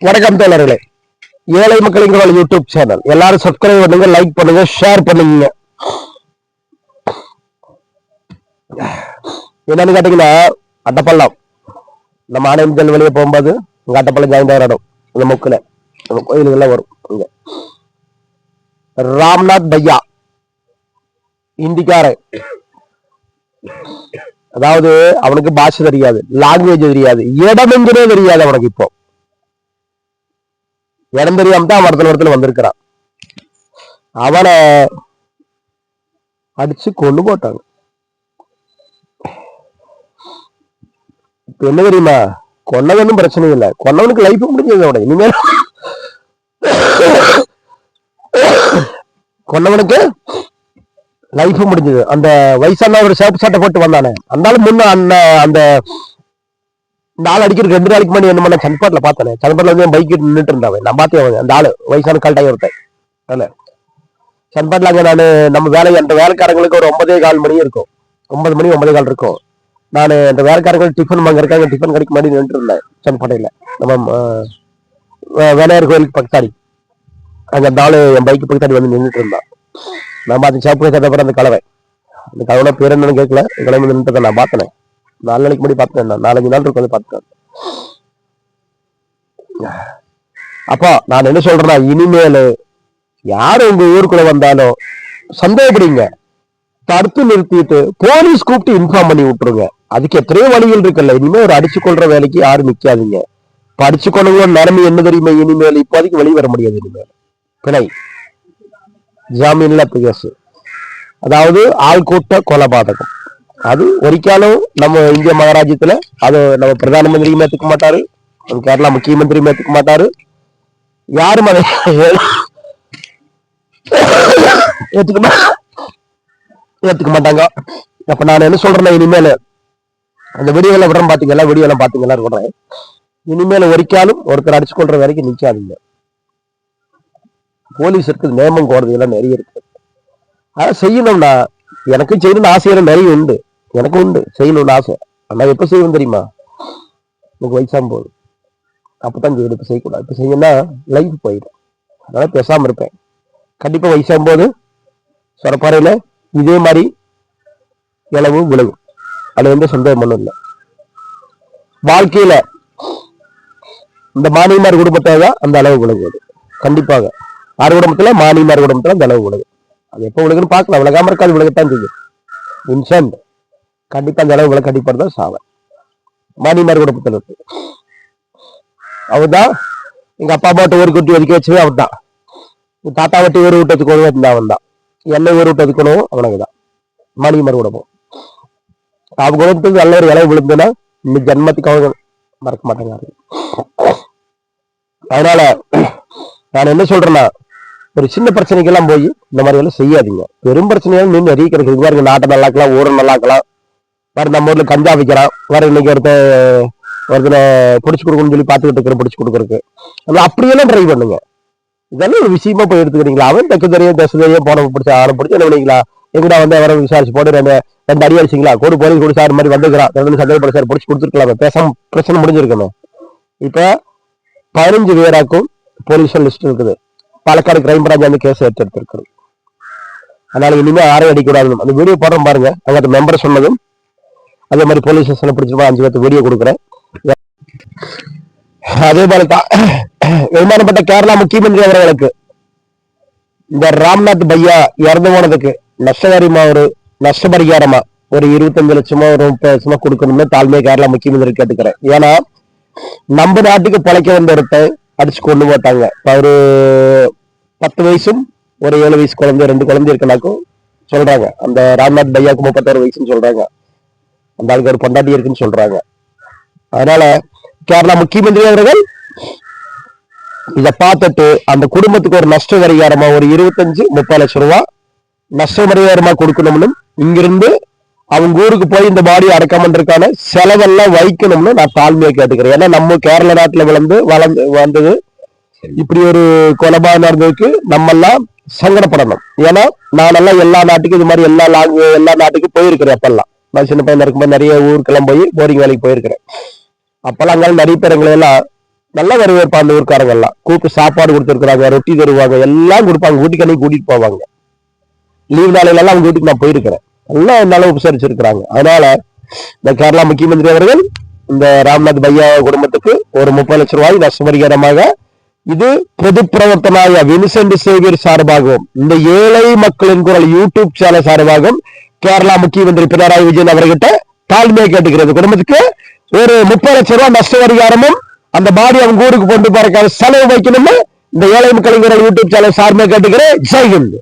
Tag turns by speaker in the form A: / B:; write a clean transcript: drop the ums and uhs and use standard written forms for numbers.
A: வணக்கம் தோழர்களே, ஏழை மக்களின் குரல் யூடியூப் சேனல் எல்லாரும் சப்ஸ்கிரைப் பண்ணுங்க, லைக் பண்ணுங்க, ஷேர் பண்ணுங்க. என்னன்னு கேட்டீங்கன்னா, அட்டப்பள்ளம் நம்ம ஆணையத்தில் வெளியே போகும்போது இங்க அட்டப்பள்ளம் ஜாயின் ஆகிடும். இந்த முக்கில் நம்ம கோயிலுகள்லாம் வரும். இங்க ராம்நாத் பையா இந்திக்காரன், அதாவது அவனுக்கு பாஷை தெரியாது, லாங்குவேஜ் தெரியாது, இடமெங்குனே தெரியாது அவனுக்கு. இப்போ இடம் தெரியாம தான் ஒருத்தர் வந்திருக்கிறான். அவனை அடிச்சு கொண்டு போட்டாங்க. இப்ப என்ன தெரியுமா, கொன்னவனும் பிரச்சனை இல்லை, கொன்னவனுக்கு லைஃப் முடிஞ்சது. இனிமேல் கொன்னவனுக்கு லைஃப் முடிஞ்சது. அந்த வயசான ஒரு சேப்பு சட்டை போட்டு வந்தானே, அந்த முன்ன அந்த இந்த ஆள் அடிக்கிற 2 நாளைக்கு முன்னாடி என்ன பண்ண சன்பாட்ல பார்த்தேன். சன்பாட்ல வந்து பைக் நின்றுட்டு இருந்தாவே நான் பார்த்தேன். அந்த ஆளு வயசான கல்ட்டாக ஒருத்தன் அல்ல சன்பாட்ல. அங்கே நான் நம்ம அந்த வேலைக்காரங்களுக்கு ஒரு 9:15 மணி இருக்கும், 9 மணி 9:15 இருக்கும். நான் அந்த வேலைக்காரர்கள் டிஃபன் அங்கே இருக்காங்க, டிஃபன் கடைக்கு முன்னாடி நின்றுட்டு இருந்தேன் சன்பாட்டையில. நம்ம வேலையார் கோயிலுக்கு பக்கத்தாடி அங்கே அந்த ஆளு என் பைக்கு பக்கத்தாடி வந்து நின்றுட்டு இருந்தான். நான் பார்த்து சாப்பிட சட்டப்பட அந்த கலவை, அந்த கலவை பேர் என்னன்னு கேட்கல, கிளம்பி நின்றுட்டு நான் பார்த்தேன். 4 நாளைக்கு முன்னாடி பார்த்தேன், 4-5 நாள் இருக்கு வந்து பார்த்தேன். அப்போ நான் என்ன சொல்றேன்னா, இனிமேல் யாரு உங்க ஊருக்குள்ள வந்தாலும் சந்தேகப்படுங்க, தடுத்து நிறுத்திட்டு போலீஸ் கூப்பிட்டு இன்ஃபார்ம் பண்ணி விட்டுருங்க. அதுக்கு எத்தனையோ வழிகள் இருக்குல்ல. இனிமே ஒரு அடிச்சு கொள்ற வேலைக்கு யாரும் நிக்காதீங்க. படிச்சு கொள்ளுங்களோட நிலைமை என்ன தெரியுமா, இனிமேல் இப்போதைக்கு வெளியே வர முடியாது. இனிமேல் பிணை ஜாமீன்ல கேசு, அதாவது ஆள் கூட்ட கொலைபாதகம். அது ஒரிக்காலும் நம்ம இந்திய மகாராஜ்யத்துல அது நம்ம பிரதான மந்திரியும் ஏத்துக்க மாட்டாரு, நம்ம கேரளா முக்கியமந்திரியும் ஏத்துக்க மாட்டாரு, யாரும் அதை ஏத்துக்க மாட்டாங்க. அப்ப நான் என்ன சொல்றேன்னா, இனிமேல் அந்த வீடியோல விடுறேன் பாத்தீங்களா, வீடியோ எல்லாம் பாத்தீங்களா சொல்றேன். இனிமேல் ஒரிக்காலும் ஒருத்தர் அடிச்சு கொள்ற வரைக்கும் நிக்காதீங்க. போலீஸ் இருக்கு, நியமம் கோடதி எல்லாம் நிறைய இருக்கு. அதை செய்யணும்னா எனக்கு செய்யணும்னு ஆசையெல்லாம் நிறைய உண்டு, எனக்கு உண்டு செய்யணும்னு ஆசை. ஆனா எப்ப செய்யணும் தெரியுமா, எனக்கு வயசாகும் போது அப்பதான் செய்யணும். இப்ப செய்யக்கூடாது. இப்ப செய்யணும்னா லைஃப் போயிடும். அதனால பேசாம இருப்பேன். கண்டிப்பா வயசாகும் போது சொரப்பாறையில இதே மாதிரி இளவு விலகும், அது எந்த சந்தேகம் ஒன்றும் இல்லை. வாழ்க்கையில இந்த மானியமார் குடும்பத்தை தான் அந்த அளவு விலகுவது. கண்டிப்பாக 6 குடும்பத்துல மானியமார் குடும்பத்துல அந்த அளவு விலகும். அது எப்போ விலகுன்னு பார்க்கலாம், விலகாம இருக்காது, விலகத்தான் செய்யும். இன்சென்ட் கண்டிப்பா அந்த அளவு விலக அடிப்படுதான் சாவன். மானியமார் குடும்பத்தில் இருக்கு. அவர்தான் எங்க அப்பா அம்மாட்ட ஒரு குட்டி ஒதுக்கி வச்சவே அவன் தான். தாத்தா வட்டி ஒரு விட்டு வச்சுக்கணும் அவன் தான். என்னை ஒரு விட்டு வச்சுக்கணும் அவனுக்கு தான். மானியமார் குடும்பம் அவங்க குடும்பத்துக்கு நல்ல ஒரு இளவு விழுந்துன்னா இந்த ஜன்மத்துக்கு அவங்க மறக்க மாட்டாங்க. அதனால நான் என்ன சொல்றேன்னா, ஒரு சின்ன பிரச்சனைக்கெல்லாம் போய் இந்த மாதிரி எல்லாம் செய்யாதீங்க. பெரும் பிரச்சனைகள் நீங்க நிறைய கிடைக்குது. பாருங்க, நாட்டை நல்லாக்கலாம், ஊரை நல்லாக்கலாம். வேற நம்ம ஊர்ல கஞ்சா வைக்கிறான், வேற இன்னைக்கு ஒருத்தனை பிடிச்சு கொடுக்கணும்னு சொல்லி பார்த்துக்கிட்டு இருக்கிற பிடிச்சு கொடுக்குறதுக்கு. அதனால அப்படியெல்லாம் ட்ரை பண்ணுங்க. இதெல்லாம் ஒரு விஷயமா போய் எடுத்துக்கிறீங்களா, அவன் தெற்கு தெரியும் தேச தெரியும் போன பிடிச்ச ஆளை பிடிச்சி என்ன பண்ணிக்கலாம், எங்கடா வந்து அவரை விசாரிச்சு போட்டு 2 அடி அடிச்சிங்களா, கோடு போலீஸ் கூட சார் மாதிரி வந்துக்கிறான், சந்தேகப்பட சார் பிடிச்சி கொடுத்துருக்கலாமே, பேசாம பிரச்சனை முடிஞ்சிருக்கணும். இப்ப 15 பேராக்கும் போலீஸ் லிஸ்ட் இருக்குது. பாலக்காடு கிரைம் பிரான்ச் அந்த கேஸ் எடுத்திருக்கிறது. அதனால இனிமே யாரையும் அடிக்கூடாது. அந்த வீடியோ போடுறோம் பாருங்க, அவங்க மெம்பர் சொன்னதும் அதே மாதிரி போலீஸ் ஸ்டேஷன்ல பிடிச்சிருப்பா 5 பேருக்கு வீடியோ கொடுக்குறேன். அதே மாதிரிதான் விமானப்பட்ட கேரளா முக்கியமந்திரி அவர்களுக்கு இந்த ராம்நாத் பையா இறந்து போனதுக்கு நஷ்டபரிகாரமா ஒரு 25 லட்சமோ ஒரு 30 லட்சமோ கொடுக்கணும்னு தாழ்மையை கேரளா முக்கியமந்திரி கேட்டுக்கிறேன். ஏன்னா நம்ம நாட்டுக்கு பிழைக்க வந்த ஒருத்த அடிச்சு கொண்டு போட்டாங்க. ஒரு 10 வயசும் ஒரு 7 வயசு குழந்தை 2 குழந்தை இருக்கனாக்கும் சொல்றாங்க. அந்த ராம்நாத் பையாவுக்கு 31 வயசுன்னு சொல்றாங்க. அந்த ஆளுக்கு ஒரு பொண்டாட்டி இருக்குன்னு சொல்றாங்க. அதனால கேரளா முக்கியமந்திரி அவர்கள் இதை பார்த்துட்டு அந்த குடும்பத்துக்கு ஒரு நஷ்ட பரிகாரமா ஒரு 25-30 லட்சம் ரூபாய் நஷ்ட பரிகாரமா கொடுக்கணும்னு இங்கிருந்து அவங்க ஊருக்கு போய் இந்த பாடி அடக்கம் பண்றதுக்கான செலவெல்லாம் வைக்கணும்னு நான் தாழ்மையை கேட்டுக்கிறேன். ஏன்னா நம்ம கேரள நாட்டுல வளர்ந்து வந்தது இப்படி ஒரு கொலைபாதகம் நடந்ததுக்கு நம்ம எல்லாம் சங்கடப்படணும். ஏன்னா நானெல்லாம் எல்லா நாட்டுக்கும் இது மாதிரி எல்லா நாட்டுக்கும் போயிருக்கிறேன். அப்பெல்லாம் நான் சின்ன பையன் இருக்கும்போது நிறைய ஊருக்கெல்லாம் போய் போரிங் வேலைக்கு போயிருக்கிறேன். அப்பெல்லாம் அங்கே நிறைய பேர் எங்களை எல்லாம் நல்லா வரவேற்பா. அந்த ஊருக்காரங்க எல்லாம் கூப்பிட்டு சாப்பாடு கொடுத்துருக்குறாங்க, ரொட்டி தருவாங்க, எல்லாம் கொடுப்பாங்க. வீட்டுக்கு அன்னைக்கு கூட்டிட்டு போவாங்க. லீவ் நாளையில எல்லாம் அவங்க வீட்டுக்கு நான் போயிருக்கிறேன். எல்லாம் என்னால உபசரிச்சிருக்கிறாங்க. அதனால இந்த கேரளா முக்கியமந்திரி அவர்கள் இந்த ராம்நாத் பையா குடும்பத்துக்கு ஒரு 30 லட்சம் ரூபாய் நஷ்டபரிகாரமாக இது பொது பிரவர்த்தனாய வின்சென்ட் சேவியர் சார்பாகவும் இந்த ஏழை மக்களின் குரல் யூடியூப் சேனல் சார்பாகவும் கேரளா முக்கியமந்திரி பினராயி விஜயன் அவர்கிட்ட தாழ்மையை கேட்டுக்கிறது. குடும்பத்துக்கு ஒரு 30 லட்சம் ரூபாய் நஷ்டபரிகாரமும் அந்த பாடி அவங்க ஊருக்கு கொண்டு போறதுக்கான செலவு வைக்கணும்னு இந்த ஏழை மக்களின் குரல் யூடியூப் சேனல் சார்பாக கேட்டுக்கிறேன். ஜெய் ஹிந்த்.